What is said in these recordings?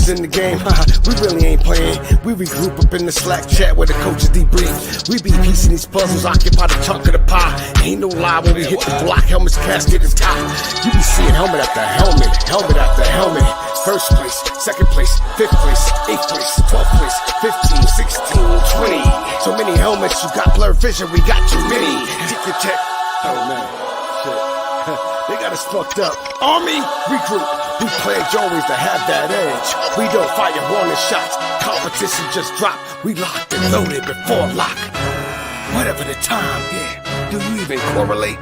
legends in the game, we really ain't playing. We regroup up in the Slack chat where the coaches debrief. We be piecing these puzzles, occupy the chunk of the pie. Ain't no lie when we hit the block, helmets casket is top. You be seeing helmet after helmet, helmet after helmet. First place, second place, fifth place, eighth place, 12th place, 15, 16, 20. So many helmets, you got blurred vision, we got too many. Tick your check. Oh man, shit. They got us fucked up. Army, regroup. We pledge always to have that edge. We don't fire warning shots. Competition just dropped. We locked and loaded before lock. Whatever the time, yeah. Do you even correlate?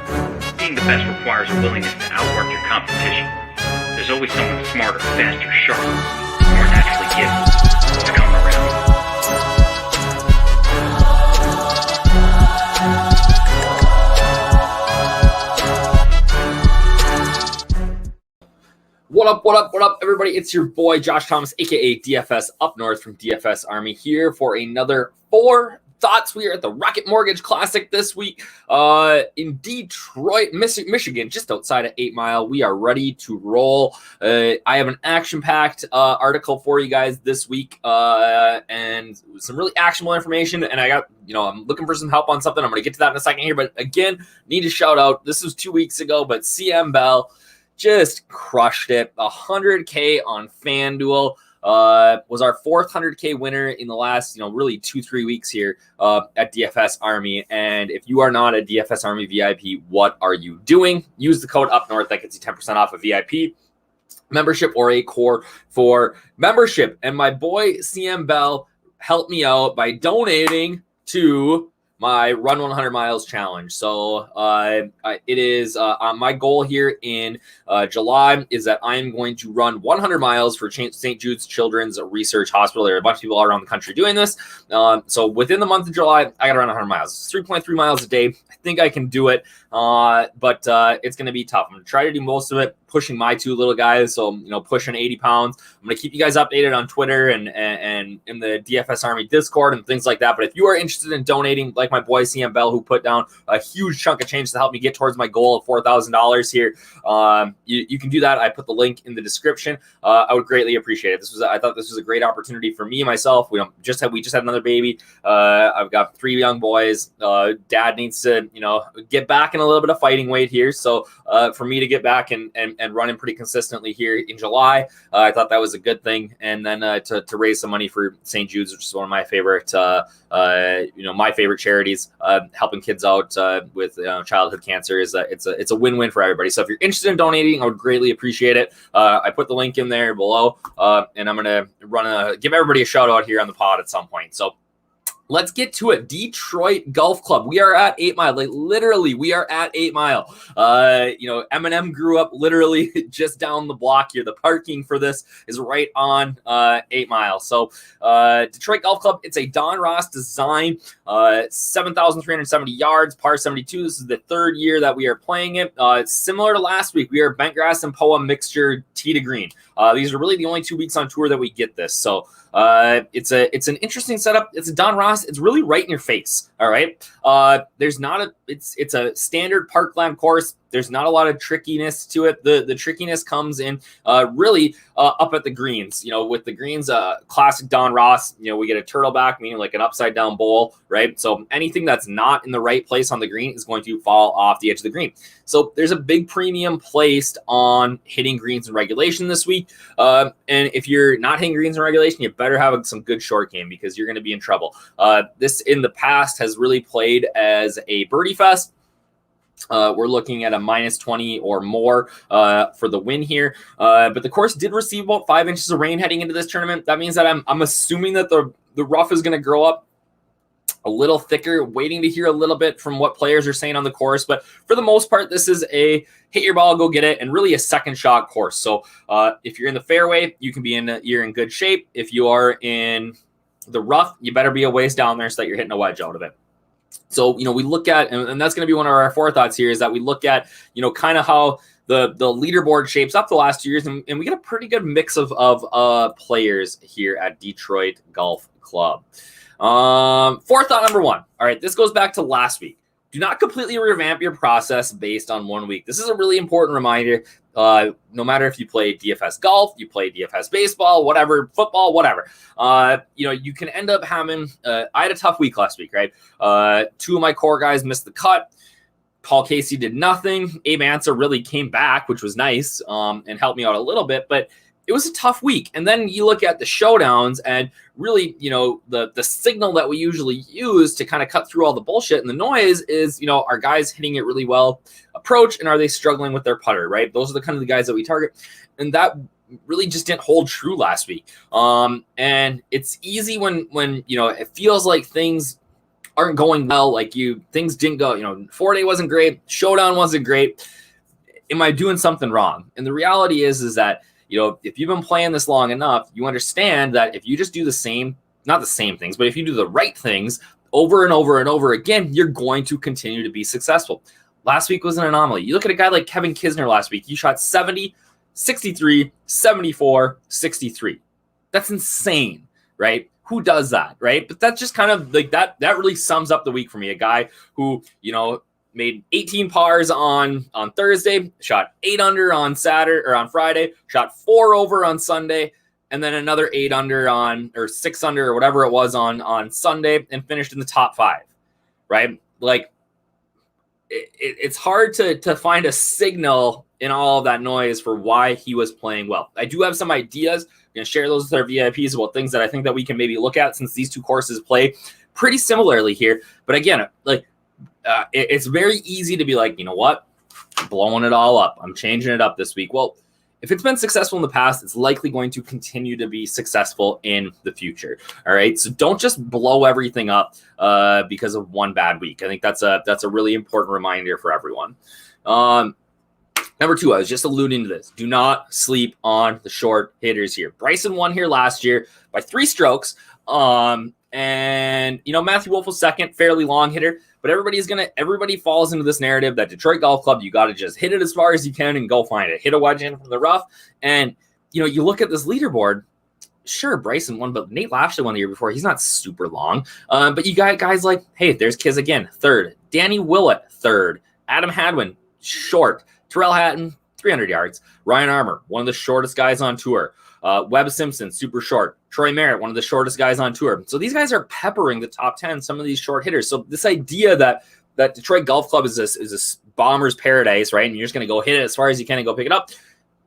Being the best requires a willingness to outwork your competition. There's always someone smarter, faster, sharper, more naturally gifted to come around. What up, everybody? It's your boy, Josh Thomas, a.k.a. DFS Up North from DFS Army, here for another Fore Thoughts. We are at the Rocket Mortgage Classic this week in Detroit, Michigan, just outside of 8 Mile. We are ready to roll. I have an action-packed article for you guys this week and some really actionable information. And I got, I'm looking for some help on something. I'm going to get to that in a second here. But again, need to shout out, this was 2 weeks ago, but CM Bell just crushed it. 100K on FanDuel. Was our fourth 100K winner in the last, really 2-3 weeks here at DFS Army. And if you are not a DFS Army VIP, what are you doing? Use the code Up North. That gets you 10% off a VIP membership or a core for membership. And my boy CM Bell helped me out by donating to my Run 100 Miles challenge. So it is my goal here in July is that I am going to run 100 miles for St. Jude's Children's Research Hospital. There are a bunch of people all around the country doing this. So within the month of July, I got to run 100 miles. It's 3.3 miles a day. I think I can do it, but it's going to be tough. I'm going to try to do most of it, pushing my two little guys. So, pushing 80 pounds. I'm going to keep you guys updated on Twitter and in the DFS Army Discord and things like that. But if you are interested in donating, like my boy CM Bell, who put down a huge chunk of change to help me get towards my goal of $4,000 here, you can do that. I put the link in the description. I would greatly appreciate it. I thought this was a great opportunity for me and myself. We just had another baby. I've got 3 young boys. Dad needs to, get back in a little bit of fighting weight here. So for me to get back and running pretty consistently here in July, I thought that was a good thing. And then to raise some money for St. Jude's, which is one of my favorite, my favorite charities, helping kids out with childhood cancer is it's a win-win for everybody. So if you're interested in donating, I would greatly appreciate it. I put the link in there below, and I'm gonna give everybody a shout out here on the pod at some point. So let's get to it. Detroit Golf Club. We are at 8 Mile. Like literally, we are at 8 Mile. Eminem grew up literally just down the block here. The parking for this is right on 8 Mile. So Detroit Golf Club, it's a Don Ross design, 7,370 yards, par 72. This is the third year that we are playing it. It's similar to last week. We are bentgrass and Poa mixture tee to green. These are really the only 2 weeks on tour that we get this. So it's an interesting setup. It's a Don Ross. It's really right in your face. All right. It's a standard parkland course. There's not a lot of trickiness to it. The trickiness comes in really up at the greens. With the greens, classic Don Ross, we get a turtleback, meaning like an upside down bowl, right? So anything that's not in the right place on the green is going to fall off the edge of the green. So there's a big premium placed on hitting greens in regulation this week. And if you're not hitting greens in regulation, you better have some good short game because you're going to be in trouble. This in the past has really played as a birdie fest. We're looking at a -20 or more for the win here. But the course did receive about 5 inches of rain heading into this tournament. That means that I'm assuming that the rough is going to grow up a little thicker, waiting to hear a little bit from what players are saying on the course. But for the most part, this is a hit your ball, go get it, and really a second shot course. So if you're in the fairway, you're in good shape. If you are in the rough, you better be a ways down there so that you're hitting a wedge out of it. So, we look at, and that's going to be one of our forethoughts here, is that we look at, kind of how the leaderboard shapes up the last 2 years, and we get a pretty good mix of players here at Detroit Golf Club. Forethought number 1. All right, this goes back to last week. do not completely revamp your process based on 1 week. This is a really important reminder. No matter if you play DFS golf, you play DFS baseball, whatever, football, whatever, you can end up having, I had a tough week last week, right? 2 of my core guys missed the cut. Paul Casey did nothing. Abe Answer really came back, which was nice, and helped me out a little bit, but it was a tough week. And then you look at the showdowns and really, the signal that we usually use to kind of cut through all the bullshit and the noise is, are guys hitting it really well approach, and are they struggling with their putter, right? Those are the kind of the guys that we target. And that really just didn't hold true last week. And it's easy when it feels like things aren't going well, things didn't go, 4-day wasn't great, showdown wasn't great. Am I doing something wrong? And the reality is that, if you've been playing this long enough, you understand that if you just do not the same things, but if you do the right things over and over and over again, you're going to continue to be successful. Last week was an anomaly. You look at a guy like Kevin Kisner last week. He shot 70, 63, 74, 63. That's insane, right? Who does that, right? But that's just kind of like that really sums up the week for me. A guy who, made 18 pars on Thursday, shot 8 under on Saturday or on Friday, shot 4 over on Sunday, and then another 8 under or 6 under or whatever it was on Sunday, and finished in the top 5, right? Like it's hard to find a signal in all of that noise for why he was playing well. I do have some ideas. I'm going to share those with our VIPs about things that I think that we can maybe look at, since these two courses play pretty similarly here. But again, it's very easy to be like, you know what, I'm blowing it all up. I'm changing it up this week. Well, if it's been successful in the past, it's likely going to continue to be successful in the future. All right. So don't just blow everything up because of one bad week. I think that's a really important reminder for everyone. Number 2, I was just alluding to this. Do not sleep on the short hitters here. Bryson won here last year by 3 strokes. And Matthew Wolf was second, fairly long hitter, but everybody falls into this narrative that Detroit Golf Club, you got to just hit it as far as you can and go find it. Hit a wedge in from the rough. And, you look at this leaderboard, sure, Bryson won, but Nate Lashley won the year before. He's not super long. But you got guys like, hey, there's Kiz again, 3rd. Danny Willett, 3rd. Adam Hadwin, short. Terrell Hatton, 300 yards. Ryan Armour, one of the shortest guys on tour. Webb Simpson, super short. Troy Merritt, one of the shortest guys on tour. So these guys are peppering the top 10, some of these short hitters. So this idea that Detroit Golf Club is this bomber's paradise, right? And you're just going to go hit it as far as you can and go pick it up.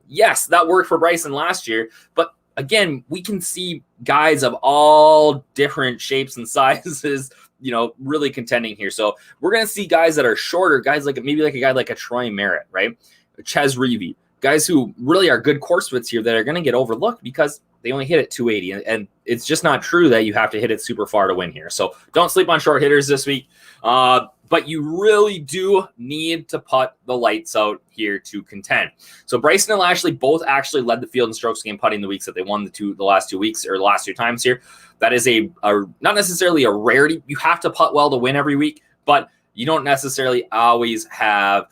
Yes, that worked for Bryson last year. But again, we can see guys of all different shapes and sizes, really contending here. So we're going to see guys that are shorter, guys like maybe like a guy like a Troy Merritt, right? Ches Reavie. Guys who really are good course fits here that are going to get overlooked because they only hit at 280. And it's just not true that you have to hit it super far to win here. So don't sleep on short hitters this week. But you really do need to putt the lights out here to contend. So Bryson and Lashley both actually led the field in strokes gained putting the weeks that they won the last 2 weeks or the last 2 times here. That is a not necessarily a rarity. You have to putt well to win every week, but you don't necessarily always have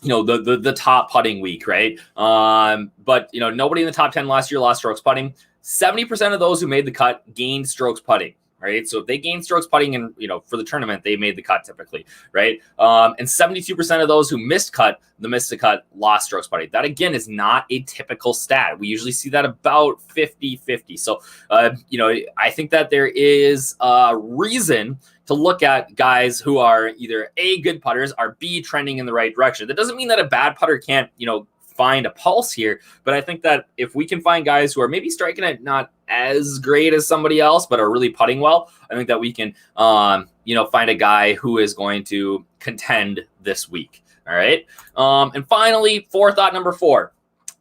the top putting week, right? But nobody in the top 10 last year lost strokes putting. 70% of those who made the cut gained strokes putting, right? So if they gained strokes putting and for the tournament, they made the cut typically, right? And 72% of those who missed the cut lost strokes putting. That again is not a typical stat. We usually see that about 50-50. So I think that there is a reason to look at guys who are either A, good putters, or B, trending in the right direction. That doesn't mean that a bad putter can't, find a pulse here, but I think that if we can find guys who are maybe striking it not as great as somebody else, but are really putting well, I think that we can, find a guy who is going to contend this week. All right. And finally, forethought number 4.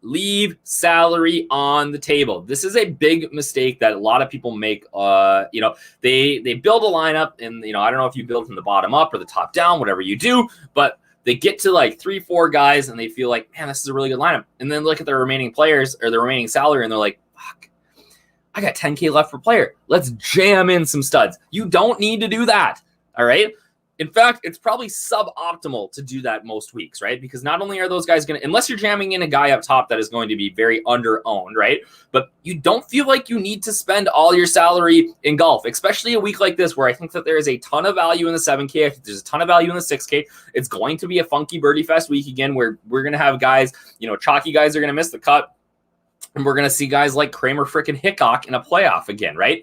Leave salary on the table. This is a big mistake that a lot of people make. They build a lineup and, I don't know if you build from the bottom up or the top down, whatever you do, but they get to like 3-4 guys and they feel like, man, this is a really good lineup. And then look at their remaining players or the remaining salary and they're like, fuck, I got 10K left per player. Let's jam in some studs. You don't need to do that. All right. In fact, it's probably suboptimal to do that most weeks, right? Because not only are those guys going to, unless you're jamming in a guy up top that is going to be very under-owned, right? But you don't feel like you need to spend all your salary in golf, especially a week like this where I think that there is a ton of value in the 7K. I think there's a ton of value in the 6K. It's going to be a funky birdie fest week again where we're going to have guys, chalky guys are going to miss the cut. And we're going to see guys like Kramer freaking Hickok in a playoff again, right?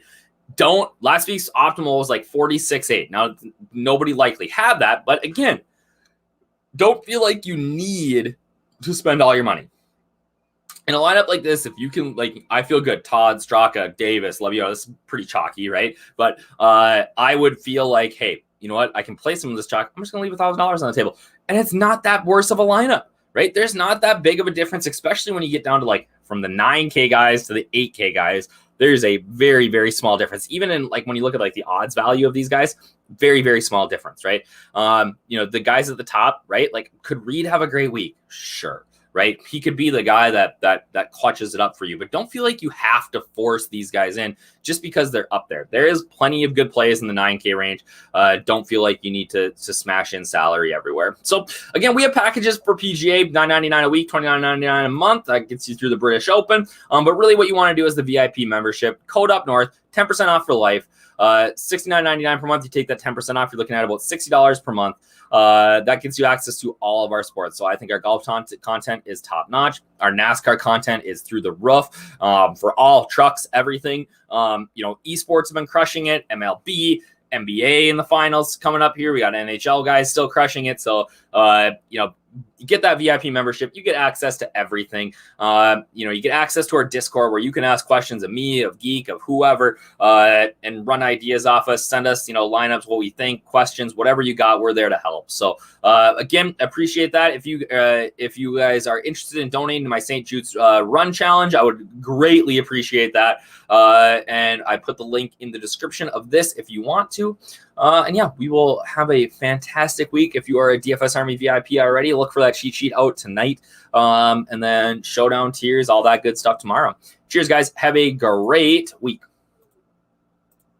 Last week's optimal was like 46.8. Now, nobody likely had that, but again, don't feel like you need to spend all your money. In a lineup like this, if you can, I feel good. Todd, Straka, Davis, Leviota, this is pretty chalky, right? But I would feel like, hey, you know what? I can play some of this chalk. I'm just going to leave $1,000 on the table. And it's not that worse of a lineup, right? There's not that big of a difference, especially when you get down to from the 9K guys to the 8K guys. There's a very, very small difference. Even in when you look at the odds value of these guys, very, very small difference, right? The guys at the top, right? Could Reed have a great week? Sure, right? He could be the guy that clutches it up for you, but don't feel like you have to force these guys in just because they're up there. There is plenty of good plays in the 9K range. Don't feel like you need to smash in salary everywhere. So again, we have packages for PGA, $9.99 a week, $29.99 a month. That gets you through the British Open. But really what you want to do is the VIP membership. Code up north, 10% off for life. $69.99 per month. You take that 10% off. You're looking at about $60 per month. That gives you access to all of our sports. So I think our golf content is top notch. Our NASCAR content is through the roof for all trucks, everything. Esports have been crushing it. MLB, NBA in the finals coming up here. We got NHL guys still crushing it. So, you get that VIP membership, you get access to everything. You get access to our Discord where you can ask questions of me, of Geek, of whoever, and run ideas off us. Send us, lineups, what we think, questions, whatever you got, we're there to help. So again, appreciate that. If you guys are interested in donating to my St. Jude's run challenge, I would greatly appreciate that. And I put the link in the description of this if you want to. And yeah, we will have a fantastic week. If you are a DFS Army VIP already, look for that cheat sheet out tonight. And then showdown tiers, all that good stuff tomorrow. Cheers, guys. Have a great week.